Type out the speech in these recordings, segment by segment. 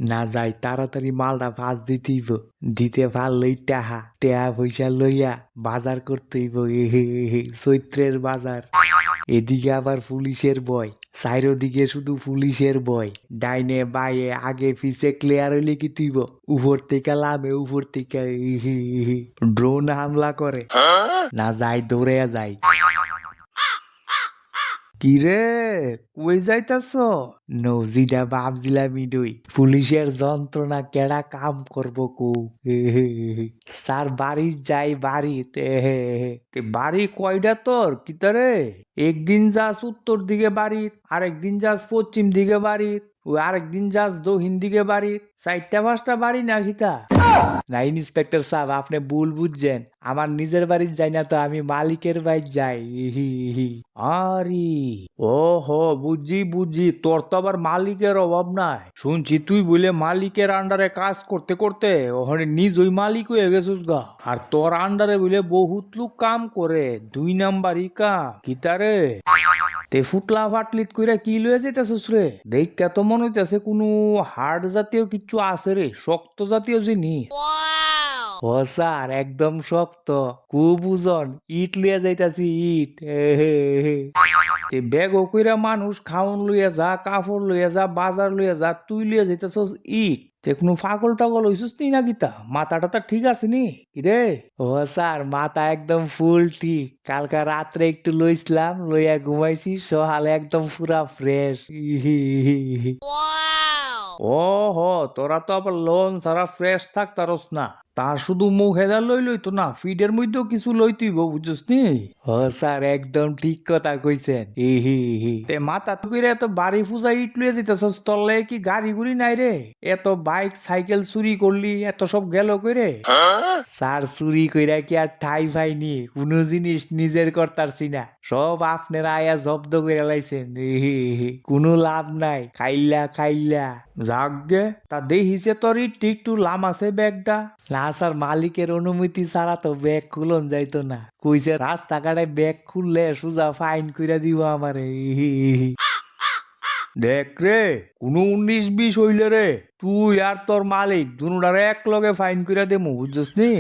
না যাই তাড়াতাড়ি মালটা ভাজ দিতেইব, দিতে পারলই টাহা টেহা পয়সা লইয়া বাজার করতেইব, চৈত্রের বাজার। এদিকে আবার পুলিশের ভয়, চাইরদিকে শুধু পুলিশের ভয়, ডাইনে বাইয়ে আগে পিছে ক্লিয়ার হইলে কি তুইব, উপর থেকে লামে, উপর থেকে ড্রোন হামলা করে। না যাই দৌড়ে যাই। কিরে কই যাইতাছ? নজিটা ভাবছিলাম ইডুই পুলিশের যন্ত্রণা কেডা কাম করব কো। স্যার বাড়ি যাই বাড়িতে। বাড়ি কয়টা তোর কিতারে? একদিন যাস উত্তর দিকে বাড়ি, আরেকদিন যাস পশ্চিম দিকে বাড়ি, ওই আরেকদিন যাস দক্ষিণ দিকে বাড়ি, 4টা 5টা বাড়ি না খিতা? না ইন্সপেক্টর সাহেব আপনি ভুল বুঝছেন, আমার নিজের বাড়ি যাই না তো, আমি মালিকের বাড়ি যাই। আরে ও হো বুঝছি বুঝছি, তোর তো আবার মালিকের অভাব নাই। শুনছি তুই বলে মালিকের আন্ডারে কাজ করতে করতে ওখানে নিজ ওই মালিক হয়ে গেছিস গা। আর তোর আন্ডারে বলে বহুত লোক কাম করে, 2 নাম্বারই কাম কিতারে। তে ফুটলা ফাটলিত কইরা কি লয়ে যাইতাছস রে? দেইখা তো মনে হইতাছে কোনো হার্ড জাতীয় কিছু আছে রে, শক্ত জাতীয় জিনিস। ও স্যার একদম শক্ত, খুব ওজন, ইট লইয়া যাইতাছি ইট। তে ব্যাগ কইরা মানুষ খাওন লইয়া যা, কাপড় লইয়া যা, বাজার লইয়া যা, তুই লইয়া যাইতাছস ইট। তে কোনো পাগল টাগল হইছিস নি না গীতা? মাথাটা তো ঠিক আছে নি কিরে? ও স্যার মাথা একদম ফুল ঠিক, কালকা রাত্রে একটু লইছিলাম, লইয়া ঘুমাইছি, সকালে একদম পুরা ফ্রেশ। ও হো তোরা তো আবার লোন সারা ফ্রেশ থাকতারস না, তার শুধু মুখ হেদার লইতো না, ফিডের মধ্যেও কিছু লইতেইব বুঝছিস নি? ও স্যার একদম ঠিক কথা কইছেন। তে মাথা তো কইরা এত বাড়ি ফুজা ইট লইয়া যেতেছস, তলে কি গাড়ি গুড়ি নাই রে? এত বাইক সাইকেল চুরি করলি, এত সব গেল কইরে? স্যার চুরি কইরা কি আর ঠাই পাইনি, কোনো জিনিস নিজের করতারছি না, সব আপনারা আয়া জব্দ করে লাইছেন। কোনো লাভ নাই, খাইলা খাইলা। যাকগে তা দেখিছে তোর একটু লাম আছে ব্যাগটা। না স্যার মালিকের অনুমতি ছাড়া তো ব্যাগ খুলন যাইতো না, কইছে রাস্তাঘাটে ব্যাগ খুললে সোজা ফাইন কইরা দিব আমারে। দেখ রে কোনো 19-20 হইলে রে তুই আর তোর মালিক দুনুটারে এক লগে ফাইন কইরা দেমু বুঝছস নি?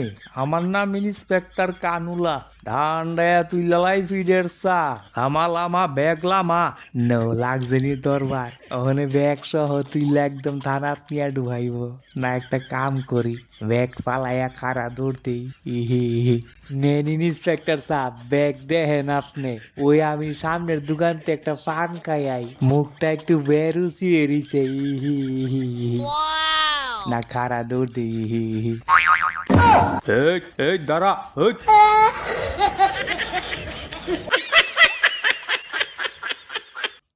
আমার নাম ইন্সপেক্টর কানুলা, ঢান্ডায়া তুই লালাই ফিডের চা লামা লামা ব্যাগ লামা নো লাগছে নি দরবার, ওখানে ব্যাগ সহ তুই একদম থানাত নিয়ে ডুবাইব। না একটা কাম করি, ব্যাগ পালাইয়া খাড়া দৌড়তেই নেন ইন্সপেক্টর সাহেব ব্যাগ দেখেন আপনি, ওই আমি সামনের দোকানতে একটা পান খাই আই, মুখটা একটু বেরুচি এরিছে। না খাড়া দৌড় দিই। এই দাঁড়া।